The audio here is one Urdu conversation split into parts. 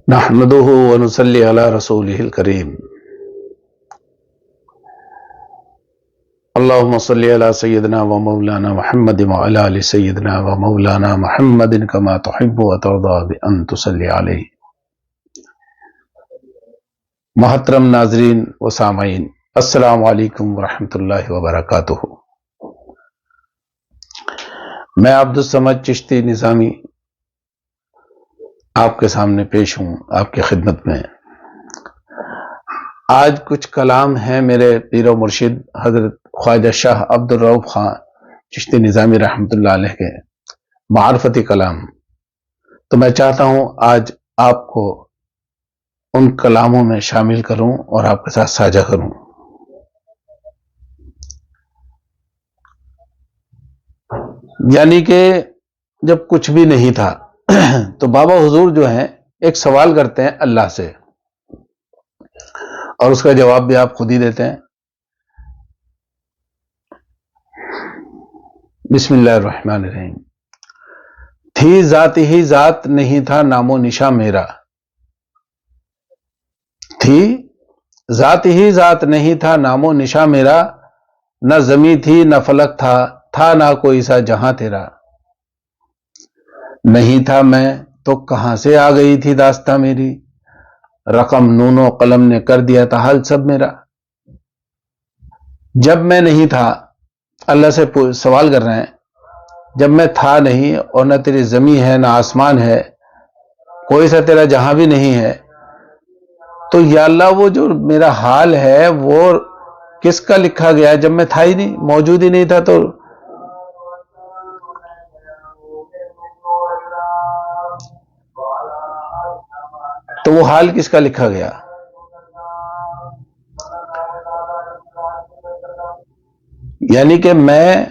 نحمده ونصلي على رسوله الكريم اللهم صل على سيدنا ومولانا محمد وعلى آل سيدنا ومولانا محمد كما تحب وترضى بأن تصلي عليه. محترم ناظرین و سامعین، السلام علیکم ورحمۃ اللہ وبرکاتہ. میں عبدالصمد چشتی نظامی آپ کے سامنے پیش ہوں، آپ کی خدمت میں. آج کچھ کلام ہیں میرے پیر و مرشد حضرت خواجہ شاہ عبد الرؤف خان چشتی نظامی رحمۃ اللہ علیہ کے معرفتی کلام. تو میں چاہتا ہوں آج آپ کو ان کلاموں میں شامل کروں اور آپ کے ساتھ ساجھا کروں. یعنی کہ جب کچھ بھی نہیں تھا تو بابا حضور جو ہیں ایک سوال کرتے ہیں اللہ سے، اور اس کا جواب بھی آپ خود ہی دیتے ہیں. بسم اللہ الرحمن الرحیم. تھی ذات ہی ذات، نہیں تھا نام و نشاں میرا. تھی ذات ہی ذات، نہیں تھا نام و نشاں میرا. نہ زمیں تھی نہ فلک تھا نہ کوئی سا جہاں تیرا. نہیں تھا میں تو کہاں سے آ گئی تھی داستاں میری. رقم نون و قلم نے کر دیا تھا حل سب میرا. جب میں نہیں تھا، اللہ سے سوال کر رہے ہیں، جب میں تھا نہیں اور نہ تیری زمین ہے نہ آسمان ہے، کوئی سا تیرا جہاں بھی نہیں ہے، تو یا اللہ وہ جو میرا حال ہے وہ کس کا لکھا گیا؟ جب میں تھا ہی نہیں، موجود ہی نہیں تھا، تو وہ حال کس کا لکھا گیا؟ یعنی کہ میں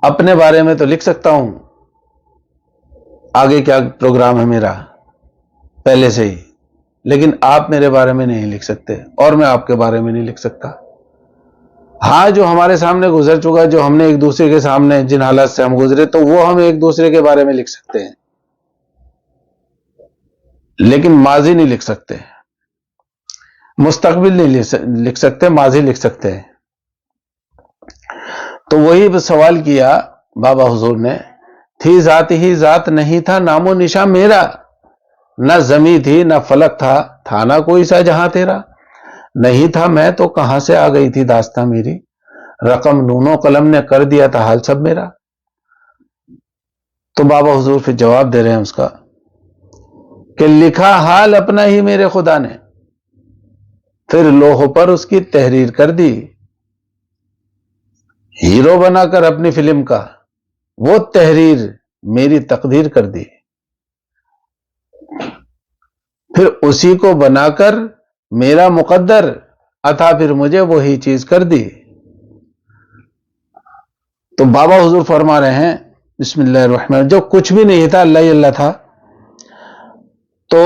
اپنے بارے میں تو لکھ سکتا ہوں آگے کیا پروگرام ہے میرا پہلے سے ہی، لیکن آپ میرے بارے میں نہیں لکھ سکتے اور میں آپ کے بارے میں نہیں لکھ سکتا. ہاں، جو ہمارے سامنے گزر چکا، جو ہم نے ایک دوسرے کے سامنے جن حالات سے ہم گزرے، تو وہ ہم ایک دوسرے کے بارے میں لکھ سکتے ہیں، لیکن ماضی نہیں لکھ سکتے، مستقبل نہیں لکھ سکتے، ماضی لکھ سکتے ہیں. تو وہی سوال کیا بابا حضور نے. تھی ذات ہی ذات، نہیں تھا نام و نشاں میرا. نہ زمیں تھی نہ فلک تھا نہ کوئی سا جہاں تیرا. نہیں تھا میں تو کہاں سے آ گئی تھی داستاں میری. رقم نون و قلم نے کر دیا تھا حال سب میرا. تو بابا حضور پھر جواب دے رہے ہیں اس کا کہ لکھا حال اپنا ہی میرے خدا نے، پھر لوح پر اس کی تحریر کر دی. ہیرو بنا کر اپنی فلم کا وہ تحریر میری تقدیر کر دی. پھر اسی کو بنا کر میرا مقدر عطا پھر مجھے وہی چیز کر دی. تو بابا حضور فرما رہے ہیں بسم اللہ الرحمن، جو کچھ بھی نہیں تھا، اللہ ہی اللہ تھا، تو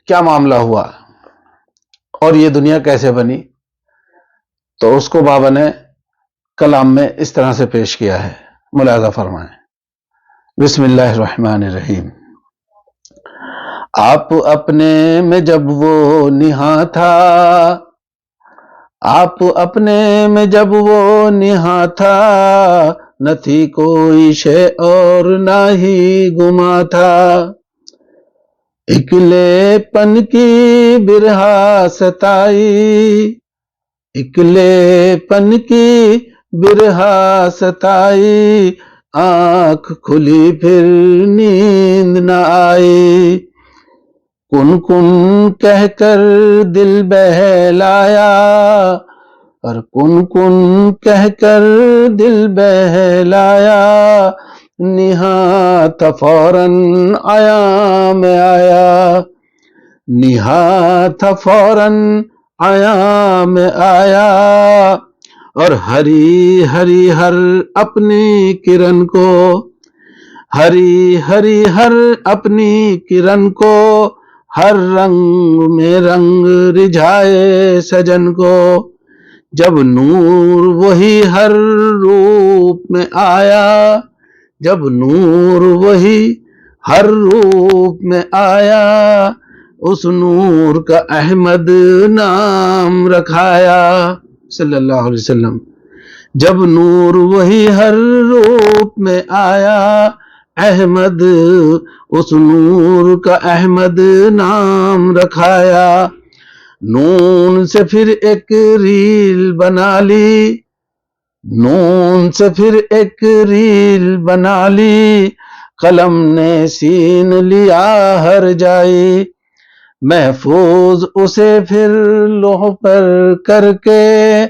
کیا معاملہ ہوا اور یہ دنیا کیسے بنی؟ تو اس کو بابا نے کلام میں اس طرح سے پیش کیا ہے، ملاحظہ فرمائیں. بسم اللہ الرحمن الرحیم. آپ اپنے میں جب وہ نہاں تھا، آپ اپنے میں جب وہ نہاں تھا، نہ تھی کوئی شے اور نہ ہی گما تھا. اکلے پن کی برہا ستائی، اکلے پن کی برہا ستائی، آنکھ کھلی پھر نیند نہ آئی. کن کن کہہ کر دل بہلایا، اور کن کن کہہ کر دل بہلایا، نہاں تھا فوراً عیاں میں آیا. نہاں تھا فوراً عیاں میں آیا، اور ہری ہری ہر اپنی کرن کو، ہری ہری ہر اپنی کرن کو، ہر رنگ میں رنگ رجھائے سجن کو. جب نور وہی ہر روپ میں آیا، جب نور وہی ہر روپ میں آیا اس نور کا احمد نام رکھایا صلی اللہ علیہ وسلم. جب نور وہی ہر روپ میں آیا احمد اس نور کا احمد نام رکھایا. نون سے پھر ایک ریل بنا لی، نون سے پھر ایک ریل بنا لی، قلم نے سین لیا ہر جائی. محفوظ اسے پھر لوح پر کر کے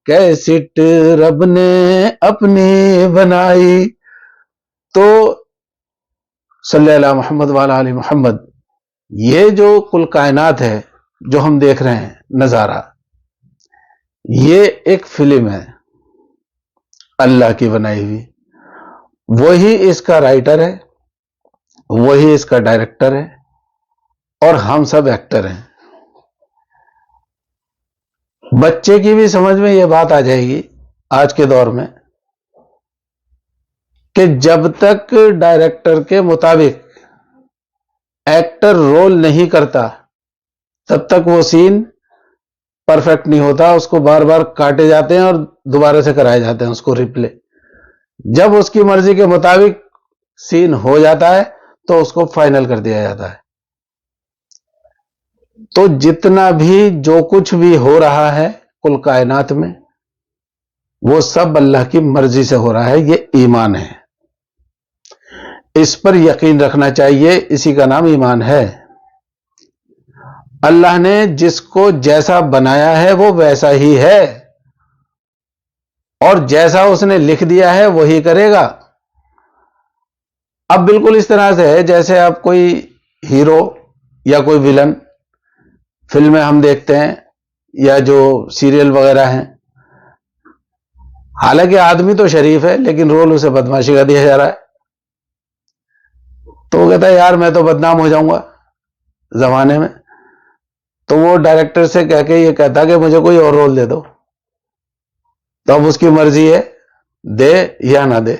کیسٹ رب نے اپنی بنائی. تو صلی اللہ محمد وعلی آل محمد، یہ جو کل کائنات ہے جو ہم دیکھ رہے ہیں نظارہ، یہ ایک فلم ہے اللہ کی بنائی ہوئی. وہی اس کا رائٹر ہے، وہی اس کا ڈائریکٹر ہے، اور ہم سب ایکٹر ہیں. بچے کی بھی سمجھ میں یہ بات آ جائے گی آج کے دور میں کہ جب تک ڈائریکٹر کے مطابق ایکٹر رول نہیں کرتا تب تک وہ سین پرفیکٹ نہیں ہوتا. اس کو بار بار کاٹے جاتے ہیں اور دوبارہ سے کرائے جاتے ہیں اس کو ریپلے. جب اس کی مرضی کے مطابق سین ہو جاتا ہے تو اس کو فائنل کر دیا جاتا ہے. تو جتنا بھی جو کچھ بھی ہو رہا ہے کل کائنات میں وہ سب اللہ کی مرضی سے ہو رہا ہے. یہ ایمان ہے، اس پر یقین رکھنا چاہیے. اسی کا نام ایمان ہے. اللہ نے جس کو جیسا بنایا ہے وہ ویسا ہی ہے، اور جیسا اس نے لکھ دیا ہے وہی کرے گا. اب بالکل اس طرح سے ہے جیسے آپ کوئی ہیرو یا کوئی ولن فلمیں ہم دیکھتے ہیں یا جو سیریل وغیرہ ہیں، حالانکہ آدمی تو شریف ہے لیکن رول اسے بدماشی کا دیا جا رہا ہے. تو وہ کہتا ہے یار میں تو بدنام ہو جاؤں گا زمانے میں. تو وہ ڈائریکٹر سے کہہ کے یہ کہتا کہ مجھے کوئی اور رول دے دو. تو اب اس کی مرضی ہے دے یا نہ دے،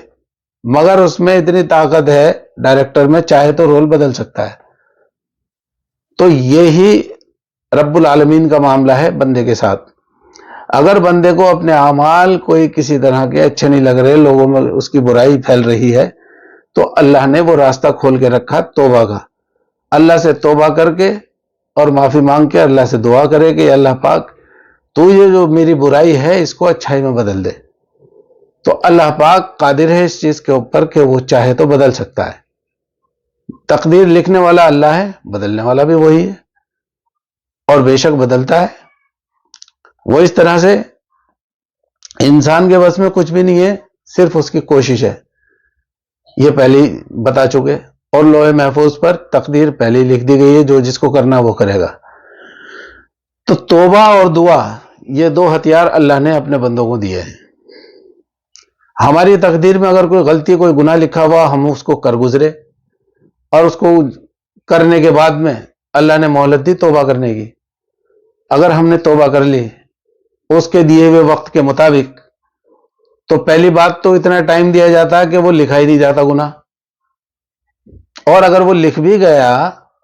مگر اس میں اتنی طاقت ہے ڈائریکٹر میں، چاہے تو رول بدل سکتا ہے. تو یہی رب العالمین کا معاملہ ہے بندے کے ساتھ. اگر بندے کو اپنے اعمال کوئی کسی طرح کے اچھے نہیں لگ رہے، لوگوں میں اس کی برائی پھیل رہی ہے، تو اللہ نے وہ راستہ کھول کے رکھا توبہ کا. اللہ سے توبہ کر کے اور معافی مانگ کے اللہ سے دعا کرے کہ اللہ پاک تو یہ جو میری برائی ہے اس کو اچھائی میں بدل دے. تو اللہ پاک قادر ہے اس چیز کے اوپر کہ وہ چاہے تو بدل سکتا ہے. تقدیر لکھنے والا اللہ ہے، بدلنے والا بھی وہی ہے، اور بے شک بدلتا ہے. وہ اس طرح سے انسان کے بس میں کچھ بھی نہیں ہے، صرف اس کی کوشش ہے. یہ پہلے بتا چکے. اور لوح محفوظ پر تقدیر پہلے لکھ دی گئی ہے، جو جس کو کرنا وہ کرے گا. تو توبہ اور دعا یہ دو ہتھیار اللہ نے اپنے بندوں کو دیے ہیں. ہماری تقدیر میں اگر کوئی غلطی کوئی گناہ لکھا ہوا ہم اس کو کر گزرے، اور اس کو کرنے کے بعد میں اللہ نے مہلت دی توبہ کرنے کی. اگر ہم نے توبہ کر لی اس کے دیے ہوئے وقت کے مطابق، تو پہلی بات تو اتنا ٹائم دیا جاتا ہے کہ وہ لکھا ہی نہیں جاتا گناہ. اور اگر وہ لکھ بھی گیا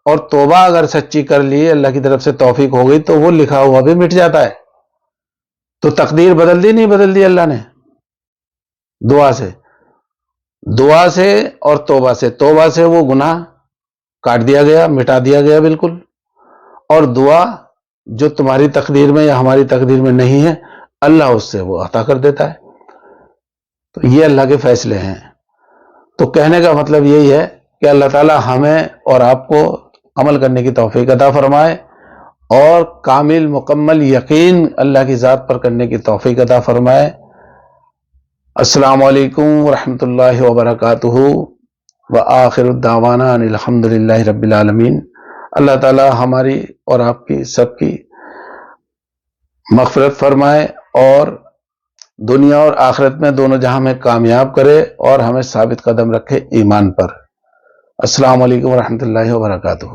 اور توبہ اگر سچی کر لی، اللہ کی طرف سے توفیق ہو گئی، تو وہ لکھا ہوا بھی مٹ جاتا ہے. تو تقدیر بدل دی نہیں بدل دی اللہ نے دعا سے اور توبہ سے. توبہ سے وہ گناہ کاٹ دیا گیا، مٹا دیا گیا بالکل. اور دعا جو تمہاری تقدیر میں یا ہماری تقدیر میں نہیں ہے، اللہ اس سے وہ عطا کر دیتا ہے. تو یہ اللہ کے فیصلے ہیں. تو کہنے کا مطلب یہی ہے کہ اللہ تعالی ہمیں اور آپ کو عمل کرنے کی توفیق عطا فرمائے، اور کامل مکمل یقین اللہ کی ذات پر کرنے کی توفیق عطا فرمائے. السلام علیکم ورحمۃ اللہ وبرکاتہ، وآخر الدعوانا ان الحمد للہ رب العالمین. اللہ تعالی ہماری اور آپ کی سب کی مغفرت فرمائے، اور دنیا اور آخرت میں دونوں جہاں میں کامیاب کرے، اور ہمیں ثابت قدم رکھے ایمان پر. السلام علیکم ورحمۃ اللہ وبرکاتہ.